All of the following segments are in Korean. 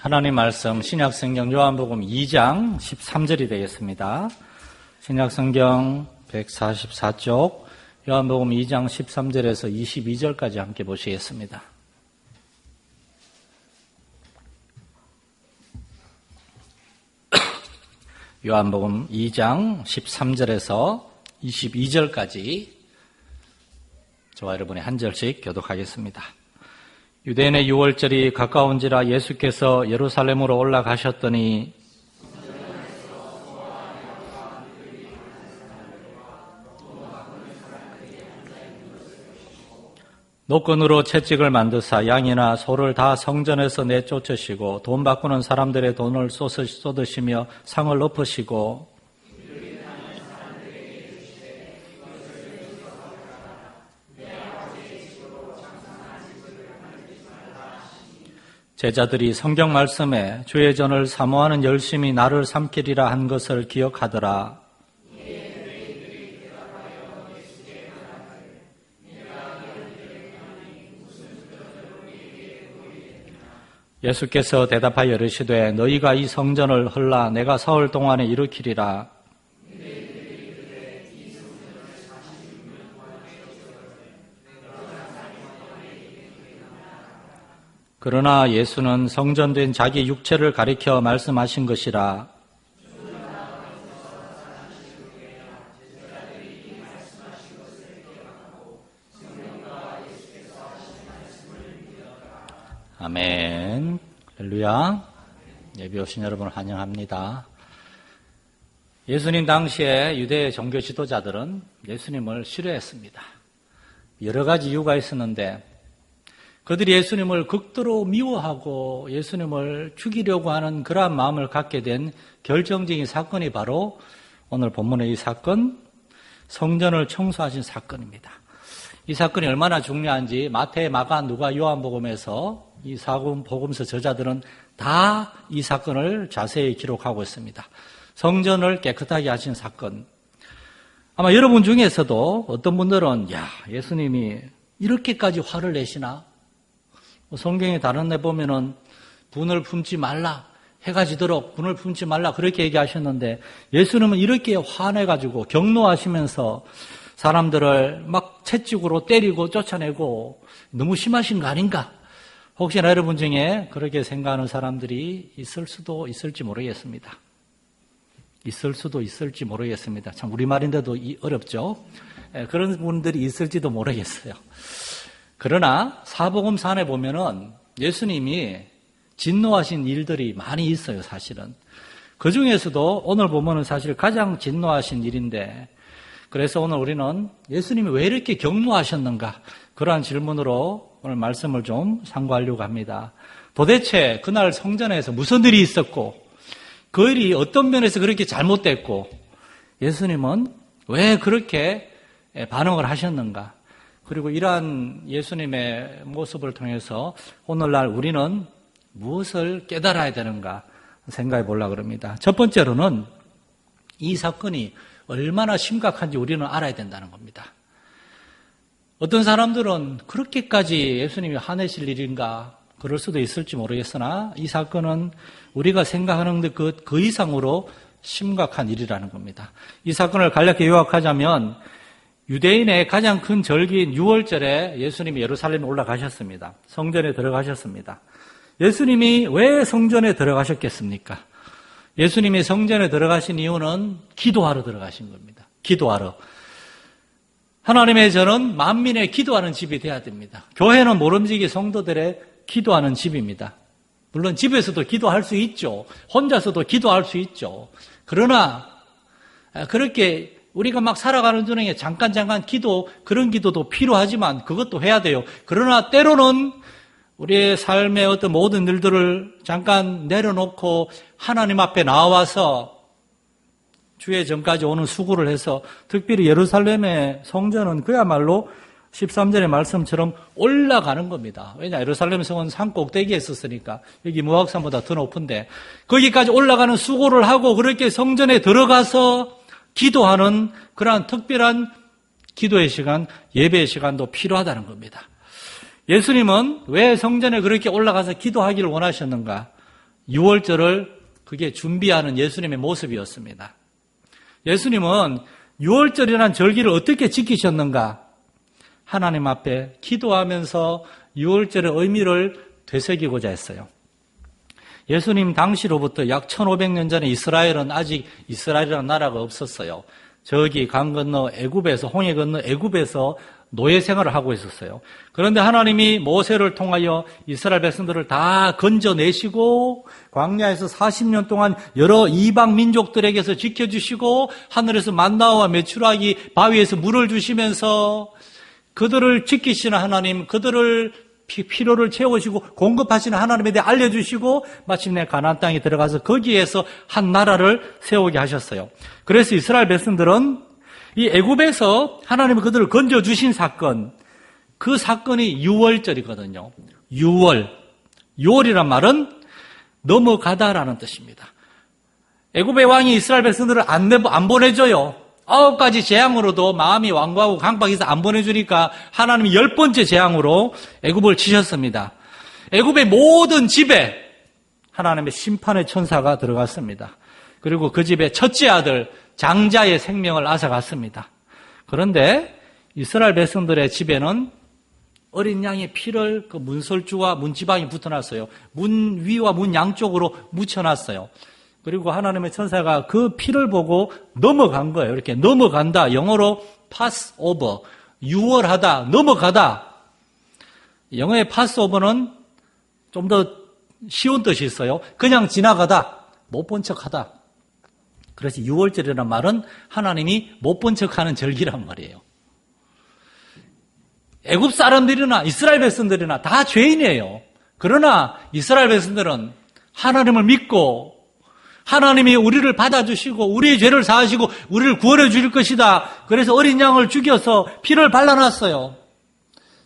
하나님 말씀 신약성경 요한복음 2장 13절이 되겠습니다. 신약성경 144쪽 요한복음 2장 13절에서 22절까지 함께 보시겠습니다. 요한복음 2장 13절에서 22절까지 저와 여러분이 한 절씩 교독하겠습니다. 유대인의 유월절이 가까운지라 예수께서 예루살렘으로 올라가셨더니 노끈으로 채찍을 만드사 양이나 소를 다 성전에서 내쫓으시고 돈 바꾸는 사람들의 돈을 쏟으시며 상을 엎으시고 제자들이 성경 말씀에 주의 전을 사모하는 열심히 나를 삼키리라 한 것을 기억하더라. 예수께서 대답하여 이르시되 너희가 이 성전을 헐라 내가 사흘 동안에 일으키리라. 그러나 예수는 성전된 자기 육체를 가리켜 말씀하신 것이라. 아멘. 할렐루야. 예배 오신 여러분을 환영합니다. 예수님 당시에 유대 종교 지도자들은 예수님을 싫어했습니다. 여러 가지 이유가 있었는데 그들이 예수님을 극도로 미워하고 예수님을 죽이려고 하는 그러한 마음을 갖게 된 결정적인 사건이 바로 오늘 본문의 이 사건, 성전을 청소하신 사건입니다. 이 사건이 얼마나 중요한지 마태, 마가, 누가, 요한복음에서 이 복음서 저자들은 다 이 사건을 자세히 기록하고 있습니다. 성전을 깨끗하게 하신 사건. 아마 여러분 중에서도 어떤 분들은 예수님이 이렇게까지 화를 내시나? 성경에 다른 데 보면은 분을 품지 말라, 해가 지도록 분을 품지 말라 그렇게 얘기하셨는데 예수님은 이렇게 화내가지고 경노하시면서 사람들을 막 채찍으로 때리고 쫓아내고 너무 심하신 거 아닌가? 혹시나 여러분 중에 그렇게 생각하는 사람들이 있을 수도 있을지 모르겠습니다. 있을 수도 있을지 모르겠습니다. 참 우리말인데도 어렵죠? 그런 분들이 있을지도 모르겠어요. 그러나 사복음서 안에 보면은 예수님이 진노하신 일들이 많이 있어요, 사실은. 그 중에서도 오늘 보면은 사실 가장 진노하신 일인데, 그래서 오늘 우리는 예수님이 왜 이렇게 경노하셨는가? 그러한 질문으로 오늘 말씀을 좀 상고하려고 합니다. 도대체 그날 성전에서 무슨 일이 있었고, 그 일이 어떤 면에서 그렇게 잘못됐고, 예수님은 왜 그렇게 반응을 하셨는가? 그리고 이러한 예수님의 모습을 통해서 오늘날 우리는 무엇을 깨달아야 되는가 생각해 보려고 합니다. 첫 번째로는 이 사건이 얼마나 심각한지 우리는 알아야 된다는 겁니다. 어떤 사람들은 그렇게까지 예수님이 화내실 일인가 그럴 수도 있을지 모르겠으나 이 사건은 우리가 생각하는 그 이상으로 심각한 일이라는 겁니다. 이 사건을 간략히 요약하자면 유대인의 가장 큰 절기인 유월절에 예수님이 예루살렘에 올라가셨습니다. 성전에 들어가셨습니다. 예수님이 왜 성전에 들어가셨겠습니까? 예수님이 성전에 들어가신 이유는 기도하러 들어가신 겁니다. 기도하러. 하나님의 전은 만민의 기도하는 집이 돼야 됩니다. 교회는 모름지기 성도들의 기도하는 집입니다. 물론 집에서도 기도할 수 있죠. 혼자서도 기도할 수 있죠. 그러나 그렇게 우리가 막 살아가는 중에 잠깐 그런 기도도 필요하지만 그것도 해야 돼요. 그러나 때로는 우리의 삶의 어떤 모든 일들을 잠깐 내려놓고 하나님 앞에 나와서 주의 전까지 오는 수고를 해서 특별히 예루살렘의 성전은 그야말로 13절의 말씀처럼 올라가는 겁니다. 왜냐? 예루살렘 성은 산 꼭대기에 있었으니까 여기 무악산보다 더 높은데 거기까지 올라가는 수고를 하고 그렇게 성전에 들어가서 기도하는 그러한 특별한 기도의 시간, 예배의 시간도 필요하다는 겁니다. 예수님은 왜 성전에 그렇게 올라가서 기도하기를 원하셨는가? 유월절을 그게 준비하는 예수님의 모습이었습니다. 예수님은 유월절이라는 절기를 어떻게 지키셨는가? 하나님 앞에 기도하면서 유월절의 의미를 되새기고자 했어요. 예수님 당시로부터 약 1500년 전에 이스라엘은 아직 이스라엘이라는 나라가 없었어요. 저기 강 건너 애굽에서, 홍해 건너 애굽에서 노예 생활을 하고 있었어요. 그런데 하나님이 모세를 통하여 이스라엘 백성들을 다 건져내시고 광야에서 40년 동안 여러 이방 민족들에게서 지켜주시고 하늘에서 만나와 메추라기 바위에서 물을 주시면서 그들을 지키시는 하나님, 그들을 필요를 채우시고 공급하시는 하나님에 대해 알려주시고 마침내 가나안 땅에 들어가서 거기에서 한 나라를 세우게 하셨어요. 그래서 이스라엘 백성들은 이 애굽에서 하나님이 그들을 건져주신 사건, 그 사건이 유월절이거든요. 유월이란 말은 넘어가다라는 뜻입니다. 애굽의 왕이 이스라엘 백성들을 안 보내줘요. 9가지 재앙으로도 마음이 완고하고 강박해서 안 보내주니까 하나님이 10번째 재앙으로 애굽을 치셨습니다. 애굽의 모든 집에 하나님의 심판의 천사가 들어갔습니다. 그리고 그 집의 첫째 아들 장자의 생명을 앗아갔습니다. 그런데 이스라엘 백성들의 집에는 어린 양의 피를 그 문설주와 문지방이 붙어놨어요. 문 위와 문 양쪽으로 묻혀놨어요. 그리고 하나님의 천사가 그 피를 보고 넘어간 거예요. 이렇게 넘어간다. 영어로 pass over, 유월하다, 넘어가다. 영어의 pass over는 좀 더 쉬운 뜻이 있어요. 그냥 지나가다, 못 본 척하다. 그래서 유월절이라는 말은 하나님이 못 본 척하는 절기란 말이에요. 애굽 사람들이나 이스라엘 백성들이나 다 죄인이에요. 그러나 이스라엘 백성들은 하나님을 믿고 하나님이 우리를 받아주시고 우리의 죄를 사하시고 우리를 구원해 주실 것이다. 그래서 어린 양을 죽여서 피를 발라놨어요.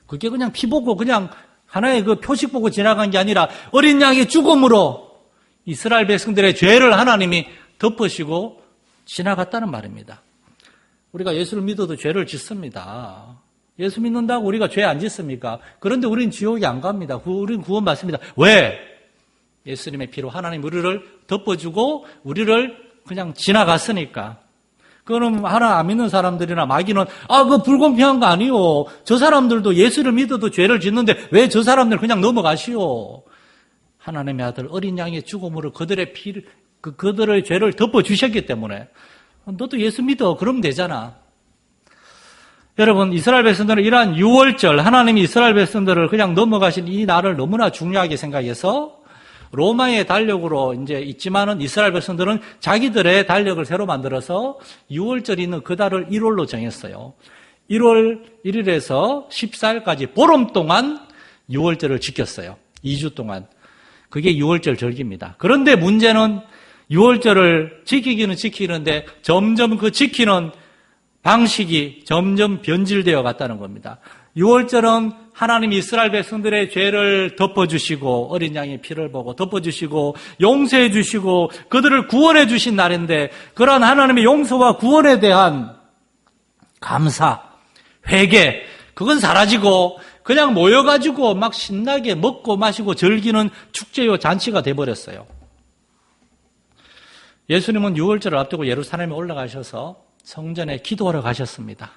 그게 그냥 피 보고 그냥 하나의 그 표식 보고 지나간 게 아니라 어린 양의 죽음으로 이스라엘 백성들의 죄를 하나님이 덮으시고 지나갔다는 말입니다. 우리가 예수를 믿어도 죄를 짓습니다. 예수 믿는다고 우리가 죄 안 짓습니까? 그런데 우리는 지옥에 안 갑니다. 우리는 구원받습니다. 왜? 예수님의 피로 하나님 우리를 덮어주고 우리를 그냥 지나갔으니까. 그럼 하나 안 믿는 사람들이나 마귀는 그거 불공평한 거 아니요. 저 사람들도 예수를 믿어도 죄를 짓는데 왜 저 사람들 그냥 넘어가시오. 하나님의 아들 어린 양의 죽음으로 그들의 피를 그들의 죄를 덮어주셨기 때문에 너도 예수 믿어. 그러면 되잖아. 여러분, 이스라엘 백성들은 이러한 유월절, 하나님이 이스라엘 백성들을 그냥 넘어가신 이 날을 너무나 중요하게 생각해서 로마의 달력으로 이제 있지만은 이스라엘 백성들은 자기들의 달력을 새로 만들어서 유월절이 있는 그 달을 1월로 정했어요. 1월 1일에서 14일까지 보름 동안 유월절을 지켰어요. 2주 동안. 그게 유월절 절기입니다. 그런데 문제는 유월절을 지키기는 지키는데 점점 그 지키는 방식이 점점 변질되어 갔다는 겁니다. 유월절은 하나님이 이스라엘 백성들의 죄를 덮어주시고 어린 양의 피를 보고 덮어주시고 용서해 주시고 그들을 구원해 주신 날인데 그러한 하나님의 용서와 구원에 대한 감사, 회개 그건 사라지고 그냥 모여가지고 막 신나게 먹고 마시고 즐기는 축제요 잔치가 돼버렸어요. 예수님은 유월절을 앞두고 예루살렘에 올라가셔서 성전에 기도하러 가셨습니다.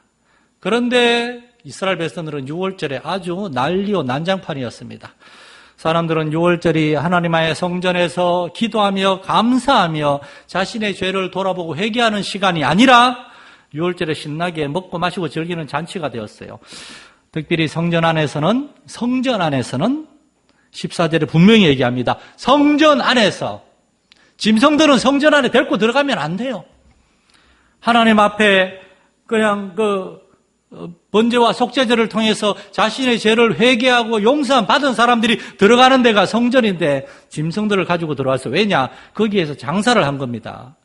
그런데 이스라엘 백성들은 유월절에 아주 난리요 난장판이었습니다. 사람들은 유월절이 하나님의 성전에서 기도하며 감사하며 자신의 죄를 돌아보고 회개하는 시간이 아니라 유월절에 신나게 먹고 마시고 즐기는 잔치가 되었어요. 특별히 성전 안에서는 14절에 분명히 얘기합니다. 성전 안에서 짐승들은 성전 안에 데리고 들어가면 안 돼요. 하나님 앞에 그냥 번제와 속죄제를 통해서 자신의 죄를 회개하고 용서함 받은 사람들이 들어가는 데가 성전인데 짐승들을 가지고 들어와서 왜냐? 거기에서 장사를 한 겁니다.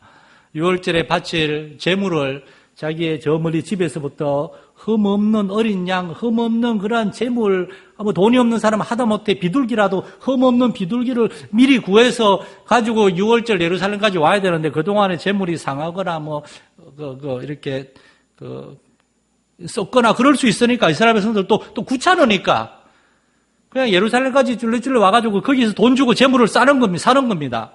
유월절에 바칠 제물을 자기의 저 멀리 집에서부터 흠없는 어린 양, 흠없는 그러한 제물, 돈이 없는 사람은 하다못해 비둘기라도 흠없는 비둘기를 미리 구해서 가지고 유월절 예루살렘까지 와야 되는데 그동안에 제물이 상하거나 이렇게 썩거나 그럴 수 있으니까 이스라엘 백성들 또 귀찮으니까 그냥 예루살렘까지 쫄래쫄래 와가지고 거기서 돈 주고 재물을 사는 겁니다.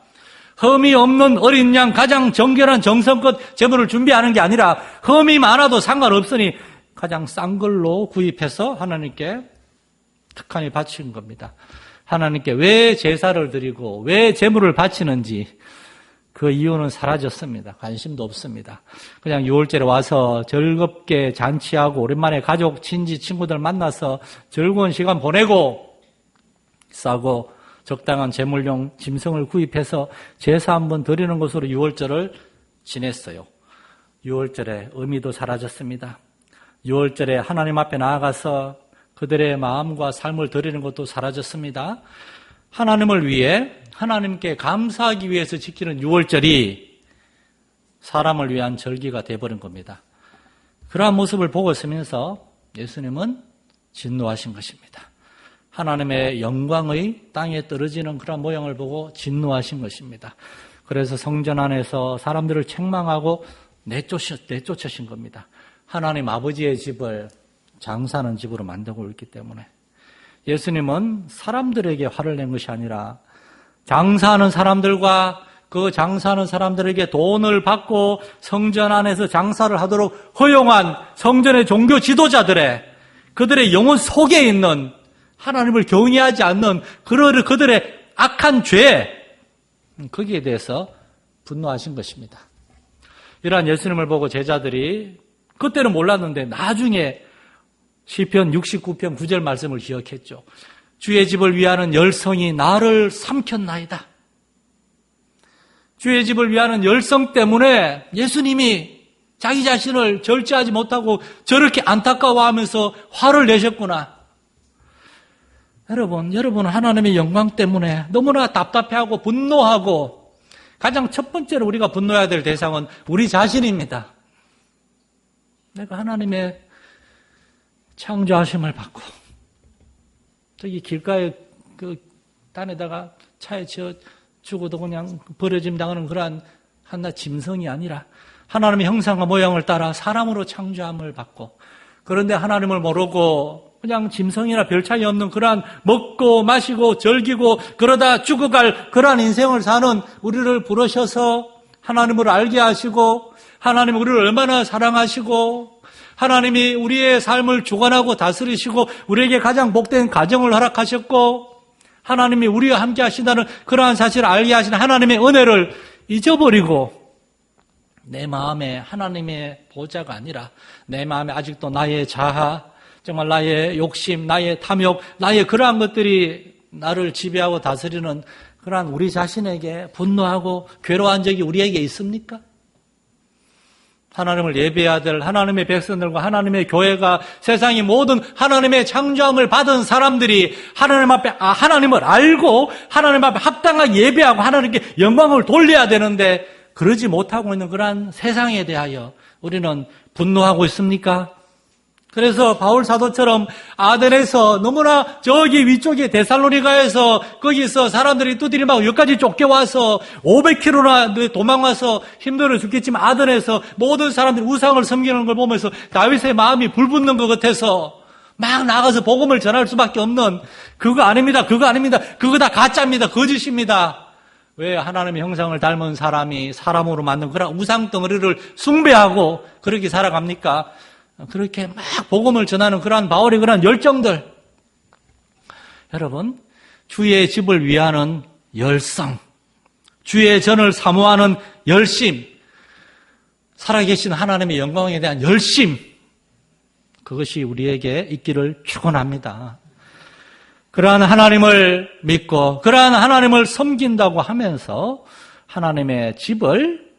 흠이 없는 어린 양 가장 정결한 정성껏 재물을 준비하는 게 아니라 흠이 많아도 상관없으니 가장 싼 걸로 구입해서 하나님께 특한히 바친 겁니다. 하나님께 왜 제사를 드리고 왜 재물을 바치는지 그 이유는 사라졌습니다. 관심도 없습니다. 그냥 6월절에 와서 즐겁게 잔치하고 오랜만에 가족, 친지, 친구들 만나서 즐거운 시간 보내고 싸고 적당한 재물용 짐승을 구입해서 제사 한번 드리는 것으로 6월절을 지냈어요. 6월절의 의미도 사라졌습니다. 6월절에 하나님 앞에 나아가서 그들의 마음과 삶을 드리는 것도 사라졌습니다. 하나님을 위해 하나님께 감사하기 위해서 지키는 6월절이 사람을 위한 절기가 되어버린 겁니다. 그러한 모습을 보고 있으면서 예수님은 진노하신 것입니다. 하나님의 영광의 땅에 떨어지는 그런 모양을 보고 진노하신 것입니다. 그래서 성전 안에서 사람들을 책망하고 내쫓으신 겁니다. 하나님 아버지의 집을 장사하는 집으로 만들고 있기 때문에 예수님은 사람들에게 화를 낸 것이 아니라 장사하는 사람들과 그 장사하는 사람들에게 돈을 받고 성전 안에서 장사를 하도록 허용한 성전의 종교 지도자들의 그들의 영혼 속에 있는 하나님을 경외하지 않는 그들의 악한 죄, 거기에 대해서 분노하신 것입니다. 이러한 예수님을 보고 제자들이 그때는 몰랐는데 나중에 시편 69편 9절 말씀을 기억했죠. 주의 집을 위하는 열성이 나를 삼켰나이다. 주의 집을 위하는 열성 때문에 예수님이 자기 자신을 절제하지 못하고 저렇게 안타까워하면서 화를 내셨구나. 여러분 하나님의 영광 때문에 너무나 답답해하고 분노하고 가장 첫 번째로 우리가 분노해야 될 대상은 우리 자신입니다. 내가 하나님의 창조하심을 받고 저기 길가에 그 단에다가 차에 죽어도 그냥 버려짐 당하는 그러한 하나 짐승이 아니라 하나님의 형상과 모양을 따라 사람으로 창조함을 받고 그런데 하나님을 모르고 그냥 짐승이나 별 차이 없는 그러한 먹고 마시고 즐기고 그러다 죽어갈 그러한 인생을 사는 우리를 부르셔서 하나님을 알게 하시고 하나님이 우리를 얼마나 사랑하시고 하나님이 우리의 삶을 주관하고 다스리시고 우리에게 가장 복된 가정을 허락하셨고 하나님이 우리와 함께 하신다는 그러한 사실을 알게 하신 하나님의 은혜를 잊어버리고 내 마음에 하나님의 보좌가 아니라 내 마음에 아직도 나의 자아, 정말 나의 욕심, 나의 탐욕, 나의 그러한 것들이 나를 지배하고 다스리는 그러한 우리 자신에게 분노하고 괴로워한 적이 우리에게 있습니까? 하나님을 예배해야 될 하나님의 백성들과 하나님의 교회가 세상의 모든 하나님의 창조함을 받은 사람들이 하나님 앞에 하나님을 알고 하나님 앞에 합당하게 예배하고 하나님께 영광을 돌려야 되는데 그러지 못하고 있는 그러한 세상에 대하여 우리는 분노하고 있습니까? 그래서 바울 사도처럼 아덴에서 너무나 저기 위쪽에 데살로니가에서 거기서 사람들이 두드리 막 여기까지 쫓겨와서 500km나 도망와서 힘들어 죽겠지만 아덴에서 모든 사람들이 우상을 섬기는 걸 보면서 다윗의 마음이 불붙는 것 같아서 막 나가서 복음을 전할 수밖에 없는 그거 아닙니다. 그거 다 가짜입니다. 거짓입니다. 왜 하나님의 형상을 닮은 사람이 사람으로 만든 그런 우상 덩어리를 숭배하고 그렇게 살아갑니까? 그렇게 막 복음을 전하는 그러한 바울의 그러한 열정들. 여러분, 주의 집을 위하는 열성, 주의 전을 사모하는 열심, 살아계신 하나님의 영광에 대한 열심, 그것이 우리에게 있기를 축원합니다. 그러한 하나님을 믿고 그러한 하나님을 섬긴다고 하면서 하나님의 집을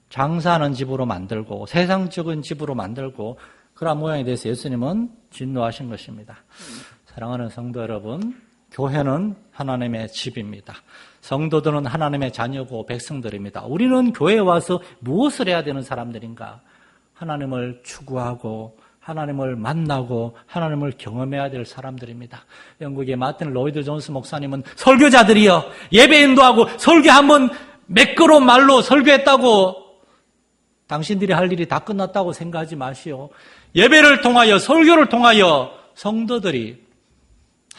장사하는 집으로 만들고 세상적인 집으로 만들고 그러한 모양에 대해서 예수님은 진노하신 것입니다. 사랑하는 성도 여러분, 교회는 하나님의 집입니다. 성도들은 하나님의 자녀고 백성들입니다. 우리는 교회에 와서 무엇을 해야 되는 사람들인가? 하나님을 추구하고 하나님을 만나고 하나님을 경험해야 될 사람들입니다. 영국의 마틴 로이드 존스 목사님은 설교자들이여 예배 인도하고 설교 한번 매끄러운 말로 설교했다고 당신들이 할 일이 다 끝났다고 생각하지 마시오. 예배를 통하여 설교를 통하여 성도들이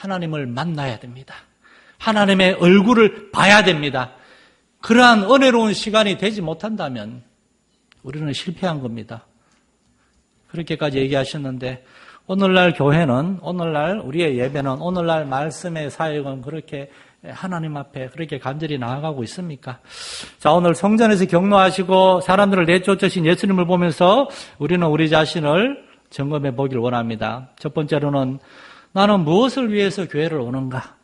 하나님을 만나야 됩니다. 하나님의 얼굴을 봐야 됩니다. 그러한 은혜로운 시간이 되지 못한다면 우리는 실패한 겁니다. 그렇게까지 얘기하셨는데 오늘날 교회는, 오늘날 우리의 예배는, 오늘날 말씀의 사역은 그렇게 하나님 앞에 그렇게 간절히 나아가고 있습니까? 자, 오늘 성전에서 경노하시고 사람들을 내쫓으신 예수님을 보면서 우리는 우리 자신을 점검해 보길 원합니다. 첫 번째로는 나는 무엇을 위해서 교회를 오는가?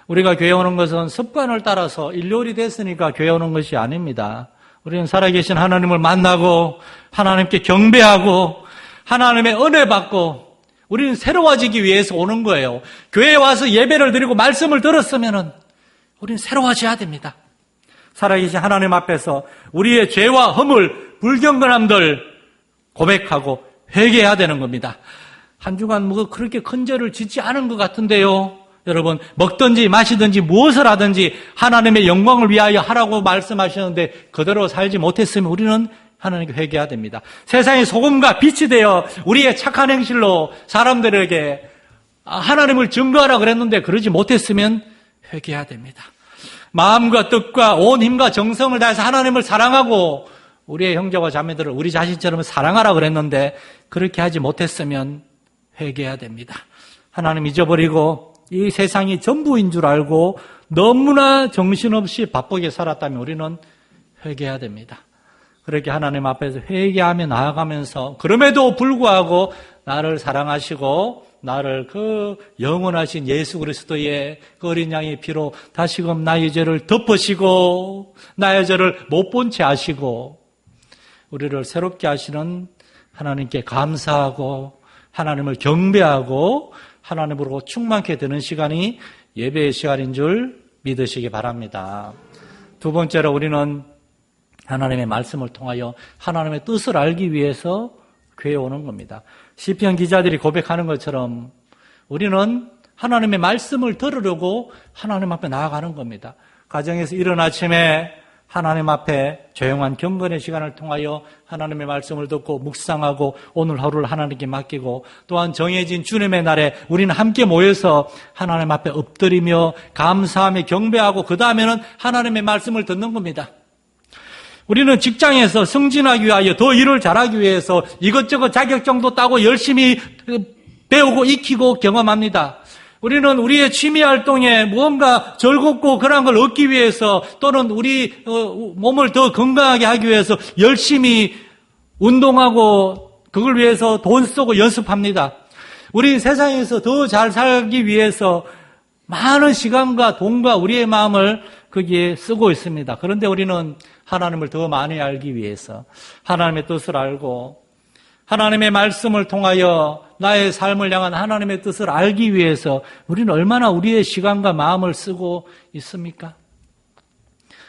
우리가 교회 오는 것은 습관을 따라서 일요일이 됐으니까 교회 오는 것이 아닙니다. 우리는 살아계신 하나님을 만나고 하나님께 경배하고 하나님의 은혜 받고 우리는 새로워지기 위해서 오는 거예요. 교회에 와서 예배를 드리고 말씀을 들었으면 우리는 새로워져야 됩니다. 살아계신 하나님 앞에서 우리의 죄와 허물, 불경건함들 고백하고 회개해야 되는 겁니다. 한 주간 그렇게 큰 죄를 짓지 않은 것 같은데요. 여러분, 먹든지 마시든지 무엇을 하든지 하나님의 영광을 위하여 하라고 말씀하셨는데 그대로 살지 못했으면 우리는 하나님께 회개해야 됩니다. 세상의 소금과 빛이 되어 우리의 착한 행실로 사람들에게 하나님을 증거하라 그랬는데 그러지 못했으면 회개해야 됩니다. 마음과 뜻과 온 힘과 정성을 다해서 하나님을 사랑하고 우리의 형제와 자매들을 우리 자신처럼 사랑하라 그랬는데 그렇게 하지 못했으면 회개해야 됩니다. 하나님 잊어버리고 이 세상이 전부인 줄 알고 너무나 정신없이 바쁘게 살았다면 우리는 회개해야 됩니다. 그렇게 하나님 앞에서 회개하며 나아가면서 그럼에도 불구하고 나를 사랑하시고 나를 그 영원하신 예수 그리스도의 그 어린 양의 피로 다시금 나의 죄를 덮으시고 나의 죄를 못 본 채 하시고 우리를 새롭게 하시는 하나님께 감사하고 하나님을 경배하고 하나님으로 충만케 되는 시간이 예배의 시간인 줄 믿으시기 바랍니다. 두 번째로 우리는 하나님의 말씀을 통하여 하나님의 뜻을 알기 위해서 교회에 오는 겁니다. 시편 기자들이 고백하는 것처럼 우리는 하나님의 말씀을 들으려고 하나님 앞에 나아가는 겁니다. 가정에서 이른 아침에 하나님 앞에 조용한 경건의 시간을 통하여 하나님의 말씀을 듣고 묵상하고 오늘 하루를 하나님께 맡기고 또한 정해진 주님의 날에 우리는 함께 모여서 하나님 앞에 엎드리며 감사하며 경배하고 그 다음에는 하나님의 말씀을 듣는 겁니다. 우리는 직장에서 승진하기 위하여 더 일을 잘하기 위해서 이것저것 자격증도 따고 열심히 배우고 익히고 경험합니다. 우리는 우리의 취미 활동에 무언가 즐겁고 그런 걸 얻기 위해서 또는 우리 몸을 더 건강하게 하기 위해서 열심히 운동하고 그걸 위해서 돈 쓰고 연습합니다. 우리 세상에서 더 잘 살기 위해서 많은 시간과 돈과 우리의 마음을 거기에 쓰고 있습니다. 그런데 우리는 하나님을 더 많이 알기 위해서 하나님의 뜻을 알고 하나님의 말씀을 통하여 나의 삶을 향한 하나님의 뜻을 알기 위해서 우리는 얼마나 우리의 시간과 마음을 쓰고 있습니까?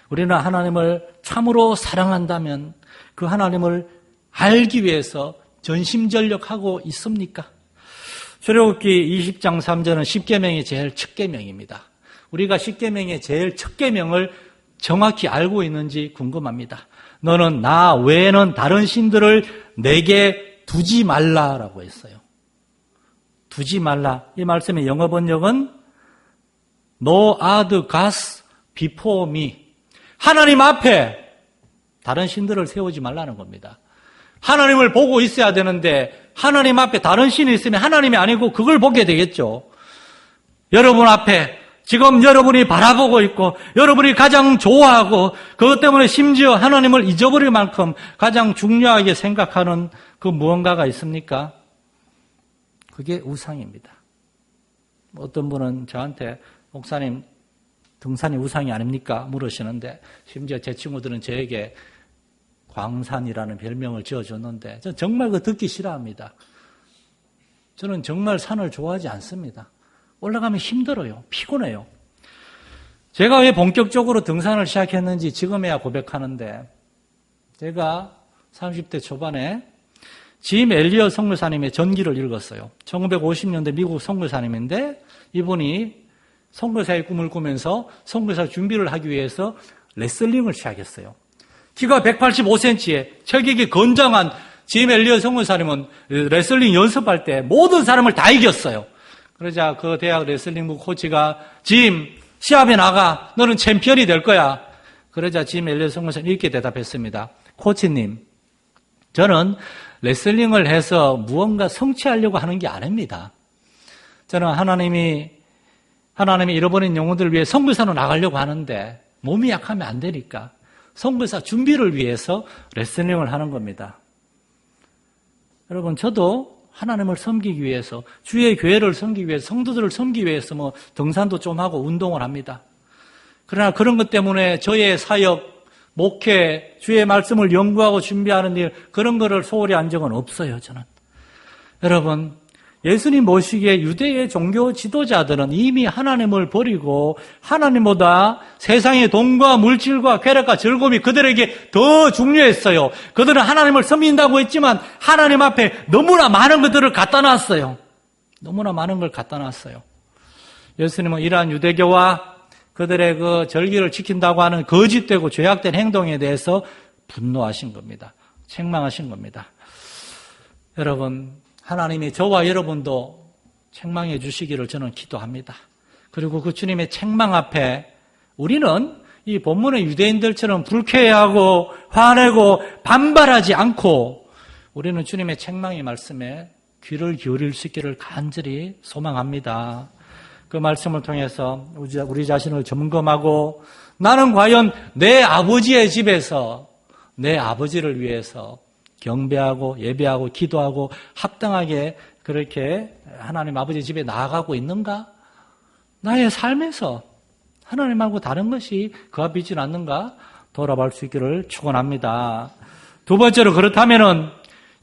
우리는 하나님을 참으로 사랑한다면 그 하나님을 알기 위해서 전심전력하고 있습니까? 출애굽기 20장 3절은 10계명이 제일 첫 계명입니다. 우리가 10계명의 제일 첫 계명을 정확히 알고 있는지 궁금합니다. 너는 나 외에는 다른 신들을 내게 두지 말라라고 했어요. 두지 말라. 이 말씀의 영어 번역은 No other gods before me. 하나님 앞에 다른 신들을 세우지 말라는 겁니다. 하나님을 보고 있어야 되는데 하나님 앞에 다른 신이 있으면 하나님이 아니고 그걸 보게 되겠죠. 여러분 앞에 지금 여러분이 바라보고 있고 여러분이 가장 좋아하고 그것 때문에 심지어 하나님을 잊어버릴 만큼 가장 중요하게 생각하는 그 무언가가 있습니까? 그게 우상입니다. 어떤 분은 저한테 목사님 등산이 우상이 아닙니까? 물으시는데 심지어 제 친구들은 저에게 광산이라는 별명을 지어줬는데 저는 정말 그거 듣기 싫어합니다. 저는 정말 산을 좋아하지 않습니다. 올라가면 힘들어요. 피곤해요. 제가 왜 본격적으로 등산을 시작했는지 지금에야 고백하는데 제가 30대 초반에 짐 엘리엇 선교사님의 전기를 읽었어요. 1950년대 미국 선교사님인데 이분이 선교사의 꿈을 꾸면서 선교사 준비를 하기 위해서 레슬링을 시작했어요. 키가 185cm에 체격이 건장한 짐 엘리엇 선교사님은 레슬링 연습할 때 모든 사람을 다 이겼어요. 그러자 그 대학 레슬링부 코치가 짐, 시합에 나가. 너는 챔피언이 될 거야. 그러자 짐 엘리엇 선교사는 이렇게 대답했습니다. 코치님, 저는 레슬링을 해서 무언가 성취하려고 하는 게 아닙니다. 저는 하나님이 잃어버린 영혼들을 위해 선교사로 나가려고 하는데 몸이 약하면 안 되니까 선교사 준비를 위해서 레슬링을 하는 겁니다. 여러분, 저도 하나님을 섬기기 위해서, 주의 교회를 섬기기 위해서, 성도들을 섬기기 위해서 등산도 좀 하고 운동을 합니다. 그러나 그런 것 때문에 저의 사역, 목회, 주의 말씀을 연구하고 준비하는 일, 그런 거를 소홀히 한 적은 없어요, 저는. 여러분, 예수님 모시기에 유대의 종교 지도자들은 이미 하나님을 버리고 하나님보다 세상의 돈과 물질과 쾌락과 즐거움이 그들에게 더 중요했어요. 그들은 하나님을 섬긴다고 했지만 하나님 앞에 너무나 많은 것들을 갖다 놨어요. 너무나 많은 걸 갖다 놨어요. 예수님은 이러한 유대교와 그들의 그 절기를 지킨다고 하는 거짓되고 죄악된 행동에 대해서 분노하신 겁니다. 책망하신 겁니다. 여러분, 하나님이 저와 여러분도 책망해 주시기를 저는 기도합니다. 그리고 그 주님의 책망 앞에 우리는 이 본문의 유대인들처럼 불쾌해하고 화내고 반발하지 않고 우리는 주님의 책망의 말씀에 귀를 기울일 수 있기를 간절히 소망합니다. 그 말씀을 통해서 우리 자신을 점검하고 나는 과연 내 아버지의 집에서 내 아버지를 위해서 경배하고 예배하고 기도하고 합당하게 그렇게 하나님 아버지 집에 나아가고 있는가? 나의 삶에서 하나님하고 다른 것이 그 앞에 있지 않는가? 돌아볼 수 있기를 축원합니다. 두 번째로, 그렇다면은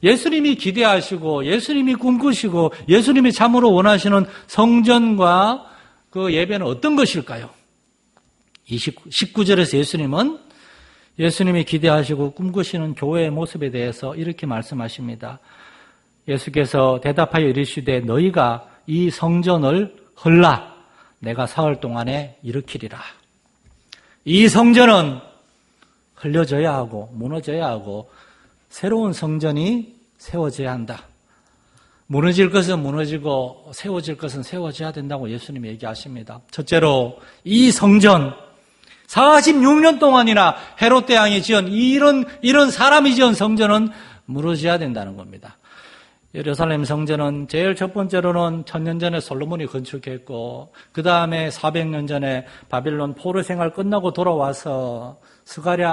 예수님이 기대하시고 예수님이 꿈꾸시고 예수님이 참으로 원하시는 성전과 그 예배는 어떤 것일까요? 19절에서 예수님이 기대하시고 꿈꾸시는 교회의 모습에 대해서 이렇게 말씀하십니다. 예수께서 대답하여 이르시되 너희가 이 성전을 헐라 내가 사흘 동안에 일으키리라. 이 성전은 흘려져야 하고 무너져야 하고 새로운 성전이 세워져야 한다. 무너질 것은 무너지고 세워질 것은 세워져야 된다고 예수님이 얘기하십니다. 첫째로 이 성전 46년 동안이나 헤롯 대왕이 지은 이런 사람이 지은 성전은 무너져야 된다는 겁니다. 예루살렘 성전은 제일 첫 번째로는 1000년 전에 솔로몬이 건축했고 그 다음에 400년 전에 바빌론 포로 생활 끝나고 돌아와서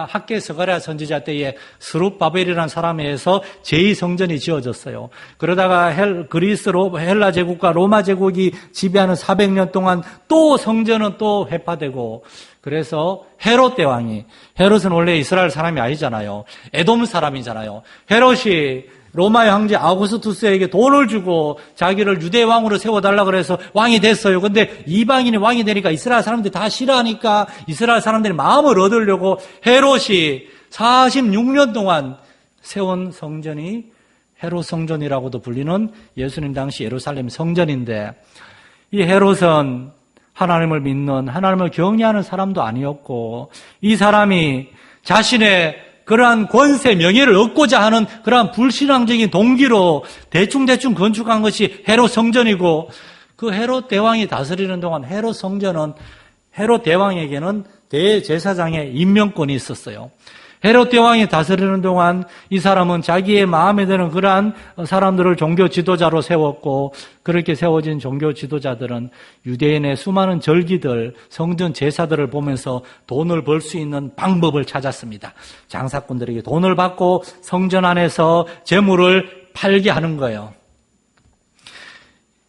학계 스가랴 선지자 때에 스룹바벨이라는 사람에 의해서 제2성전이 지어졌어요. 그러다가 그리스로 헬라 제국과 로마 제국이 지배하는 400년 동안 또 성전은 또 회파되고 그래서 헤롯 대왕이, 헤롯은 원래 이스라엘 사람이 아니잖아요. 에돔 사람이잖아요. 헤롯이 로마의 황제 아우구스투스에게 돈을 주고 자기를 유대 왕으로 세워달라 그래서 왕이 됐어요. 근데 이방인이 왕이 되니까 이스라엘 사람들이 다 싫어하니까 이스라엘 사람들이 마음을 얻으려고 헤롯이 46년 동안 세운 성전이 헤롯 성전이라고도 불리는 예수님 당시 예루살렘 성전인데 이 헤롯은 하나님을 믿는, 하나님을 경외하는 사람도 아니었고 이 사람이 자신의 그러한 권세, 명예를 얻고자 하는 그러한 불신앙적인 동기로 대충 건축한 것이 헤롯 성전이고 그 헤롯 대왕이 다스리는 동안 헤롯 성전은 헤롯 대왕에게는 대제사장의 임명권이 있었어요. 헤롯 대왕이 다스리는 동안 이 사람은 자기의 마음에 드는 그러한 사람들을 종교 지도자로 세웠고 그렇게 세워진 종교 지도자들은 유대인의 수많은 절기들, 성전 제사들을 보면서 돈을 벌 수 있는 방법을 찾았습니다. 장사꾼들에게 돈을 받고 성전 안에서 재물을 팔게 하는 거예요.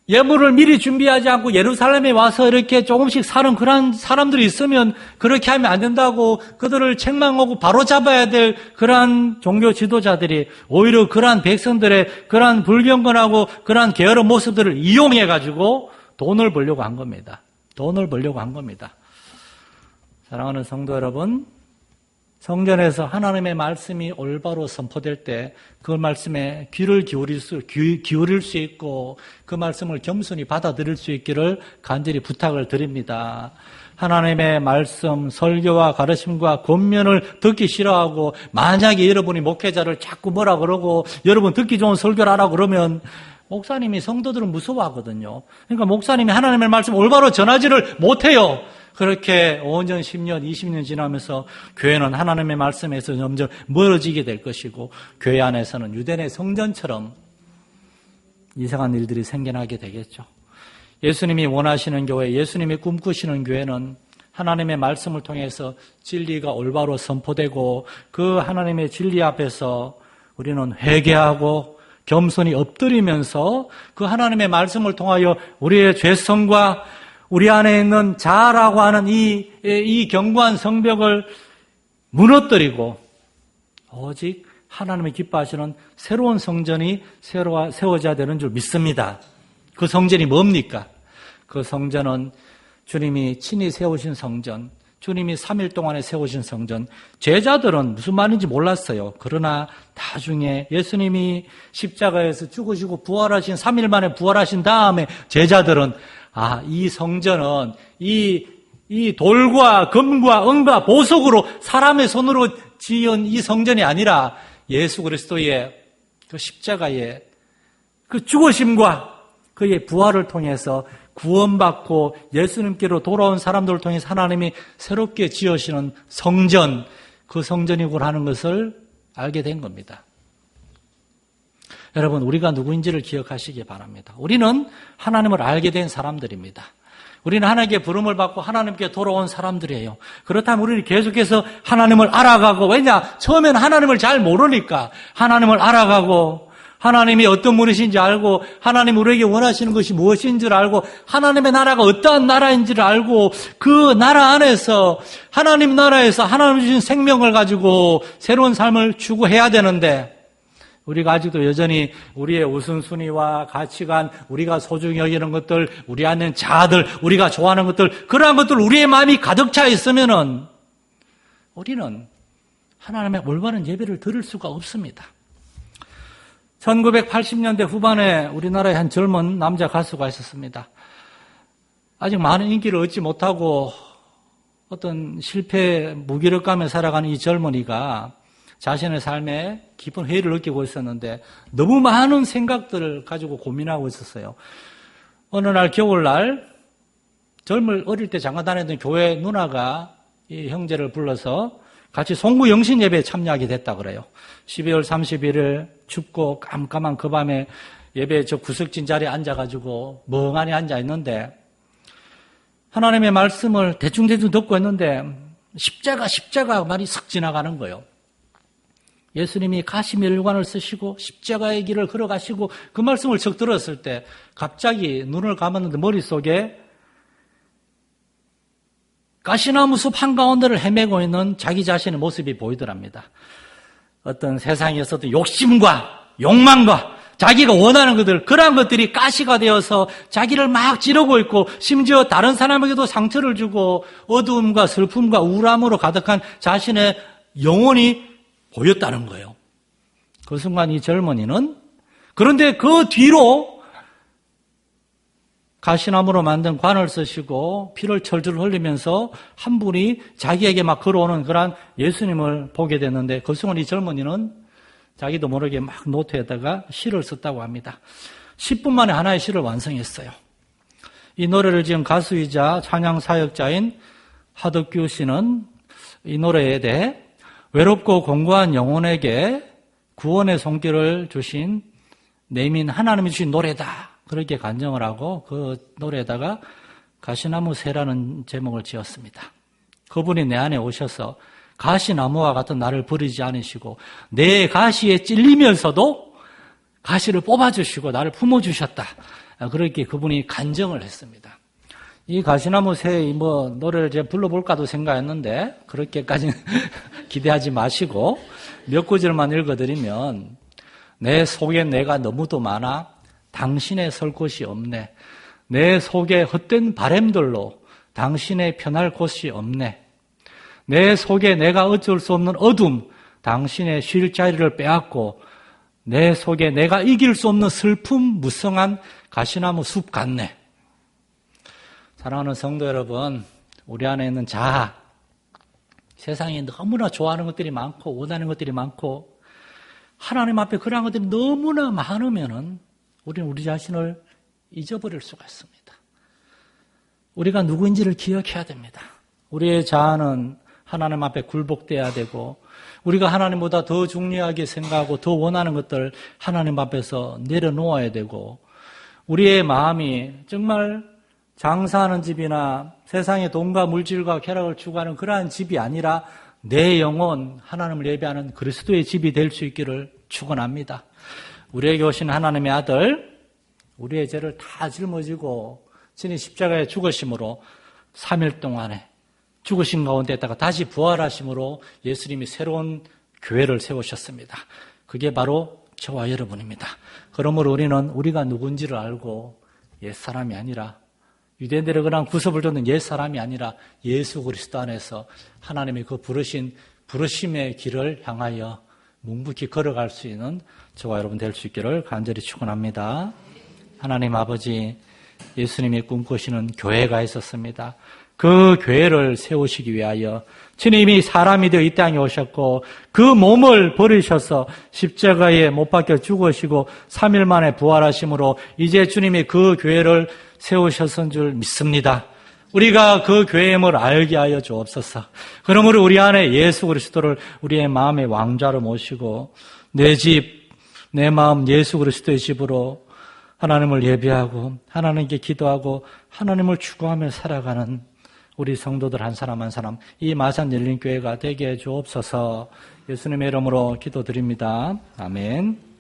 예물을 미리 준비하지 않고 예루살렘에 와서 이렇게 조금씩 사는 그런 사람들이 있으면 그렇게 하면 안 된다고 그들을 책망하고 바로잡아야 될 그러한 종교 지도자들이 오히려 그러한 백성들의 그러한 불경건하고 그러한 게으른 모습들을 이용해가지고 돈을 벌려고 한 겁니다. 돈을 벌려고 한 겁니다. 사랑하는 성도 여러분, 성전에서 하나님의 말씀이 올바로 선포될 때 그 말씀에 귀를 기울일 수 있고 그 말씀을 겸손히 받아들일 수 있기를 간절히 부탁을 드립니다. 하나님의 말씀, 설교와 가르침과 권면을 듣기 싫어하고 만약에 여러분이 목회자를 자꾸 뭐라 그러고 여러분 듣기 좋은 설교를 하라고 그러면 목사님이 성도들은 무서워하거든요. 그러니까 목사님이 하나님의 말씀 올바로 전하지를 못해요. 그렇게 5년, 10년, 20년 지나면서 교회는 하나님의 말씀에서 점점 멀어지게 될 것이고 교회 안에서는 유대인의 성전처럼 이상한 일들이 생겨나게 되겠죠. 예수님이 원하시는 교회, 예수님이 꿈꾸시는 교회는 하나님의 말씀을 통해서 진리가 올바로 선포되고 그 하나님의 진리 앞에서 우리는 회개하고 겸손히 엎드리면서 그 하나님의 말씀을 통하여 우리의 죄성과 우리 안에 있는 자아라고 하는 이 견고한 성벽을 무너뜨리고 오직 하나님이 기뻐하시는 새로운 성전이 세워져야 되는 줄 믿습니다. 그 성전이 뭡니까? 그 성전은 주님이 친히 세우신 성전, 주님이 3일 동안에 세우신 성전. 제자들은 무슨 말인지 몰랐어요. 그러나 나중에 예수님이 십자가에서 죽으시고 부활하신 3일 만에 부활하신 다음에 제자들은 이 성전은 이 돌과 금과 은과 보석으로 사람의 손으로 지은 이 성전이 아니라 예수 그리스도의 그 십자가의 그 죽으심과 그의 부활을 통해서 구원받고 예수님께로 돌아온 사람들을 통해서 하나님이 새롭게 지으시는 성전, 그 성전이고 하는 것을 알게 된 겁니다. 여러분, 우리가 누구인지를 기억하시기 바랍니다. 우리는 하나님을 알게 된 사람들입니다. 우리는 하나님께 부름을 받고 하나님께 돌아온 사람들이에요. 그렇다면 우리는 계속해서 하나님을 알아가고, 왜냐? 처음에는 하나님을 잘 모르니까 하나님을 알아가고 하나님이 어떤 분이신지 알고 하나님 우리에게 원하시는 것이 무엇인지를 알고 하나님의 나라가 어떠한 나라인지를 알고 그 나라 안에서 하나님 나라에서 하나님 주신 생명을 가지고 새로운 삶을 추구해야 되는데 우리가 아직도 여전히 우리의 우선순위와 가치관, 우리가 소중히 여기는 것들, 우리 안에 있는 자아들, 우리가 좋아하는 것들, 그러한 것들 우리의 마음이 가득 차 있으면은 우리는 하나님의 올바른 예배를 드릴 수가 없습니다. 1980년대 후반에 우리나라에 한 젊은 남자 가수가 있었습니다. 아직 많은 인기를 얻지 못하고 어떤 실패 무기력감에 살아가는 이 젊은이가 자신의 삶에 깊은 회의를 느끼고 있었는데 너무 많은 생각들을 가지고 고민하고 있었어요. 어느 날 겨울날 어릴 때 잠깐 다니던 교회 누나가 이 형제를 불러서 같이 송구영신 예배에 참여하게 됐다 그래요. 12월 31일 춥고 깜깜한 그 밤에 예배 저 구석진 자리에 앉아가지고 멍하니 앉아있는데 하나님의 말씀을 대충대충 듣고 있는데 십자가 말이 싹 지나가는 거예요. 예수님이 가시면류관을 쓰시고 십자가의 길을 걸어가시고 그 말씀을 척 들었을 때 갑자기 눈을 감았는데 머릿속에 가시나무 숲 한가운데를 헤매고 있는 자기 자신의 모습이 보이더랍니다. 어떤 세상에서 어떤 욕심과 욕망과 자기가 원하는 것들, 그러한 것들이 가시가 되어서 자기를 막 찌르고 있고 심지어 다른 사람에게도 상처를 주고 어두움과 슬픔과 우울함으로 가득한 자신의 영혼이 보였다는 거예요. 그 순간 이 젊은이는 그런데 그 뒤로 가시나무로 만든 관을 쓰시고 피를 철철 흘리면서 한 분이 자기에게 막 걸어오는 그런 예수님을 보게 됐는데 그 순간 이 젊은이는 자기도 모르게 막 노트에다가 시를 썼다고 합니다. 10분 만에 하나의 시를 완성했어요. 이 노래를 지은 가수이자 찬양 사역자인 하덕규 씨는 이 노래에 대해 외롭고 공고한 영혼에게 구원의 손길을 주신 내민 하나님이 주신 노래다. 그렇게 간증을 하고 그 노래에다가 가시나무 새라는 제목을 지었습니다. 그분이 내 안에 오셔서 가시나무와 같은 나를 버리지 않으시고 내 가시에 찔리면서도 가시를 뽑아주시고 나를 품어주셨다. 그렇게 그분이 간증을 했습니다. 이 가시나무 새 노래를 제가 불러볼까도 생각했는데 그렇게까지는 기대하지 마시고 몇 구절만 읽어드리면 내 속에 내가 너무도 많아 당신의 설 곳이 없네. 내 속에 헛된 바램들로 당신의 편할 곳이 없네. 내 속에 내가 어쩔 수 없는 어둠, 당신의 쉴 자리를 빼앗고 내 속에 내가 이길 수 없는 슬픔, 무성한 가시나무 숲 같네. 사랑하는 성도 여러분, 우리 안에 있는 자아, 세상에 너무나 좋아하는 것들이 많고 원하는 것들이 많고 하나님 앞에 그러한 것들이 너무나 많으면은 우리는 우리 자신을 잊어버릴 수가 있습니다. 우리가 누구인지를 기억해야 됩니다. 우리의 자아는 하나님 앞에 굴복돼야 되고 우리가 하나님보다 더 중요하게 생각하고 더 원하는 것들 하나님 앞에서 내려놓아야 되고 우리의 마음이 정말 장사하는 집이나 세상의 돈과 물질과 쾌락을 추구하는 그러한 집이 아니라 내 영혼 하나님을 예배하는 그리스도의 집이 될 수 있기를 축원합니다. 우리에게 오신 하나님의 아들 우리의 죄를 다 짊어지고 진히 십자가에 죽으심으로 3일 동안에 죽으신 가운데다가 다시 부활하심으로 예수님이 새로운 교회를 세우셨습니다. 그게 바로 저와 여러분입니다. 그러므로 우리는 우리가 누군지를 알고 옛사람이 아니라 유대인들의 그런 구습을 줬는 옛사람이 아니라 예수 그리스도 안에서 하나님이 그 부르심의 길을 향하여 묵묵히 걸어갈 수 있는 저와 여러분 될 수 있기를 간절히 축원합니다. 하나님 아버지, 예수님이 꿈꾸시는 교회가 있었습니다. 그 교회를 세우시기 위하여 주님이 사람이 되어 이 땅에 오셨고 그 몸을 버리셔서 십자가에 못 박혀 죽으시고 3일 만에 부활하심으로 이제 주님이 그 교회를 세우셨은 줄 믿습니다. 우리가 그 교회임을 알게 하여 주옵소서. 그러므로 우리 안에 예수 그리스도를 우리의 마음의 왕좌로 모시고 내 집, 내 마음 예수 그리스도의 집으로 하나님을 예배하고 하나님께 기도하고 하나님을 추구하며 살아가는 우리 성도들 한 사람 한 사람 이 마산 열린교회가 되게 해 주옵소서. 예수님의 이름으로 기도드립니다. 아멘.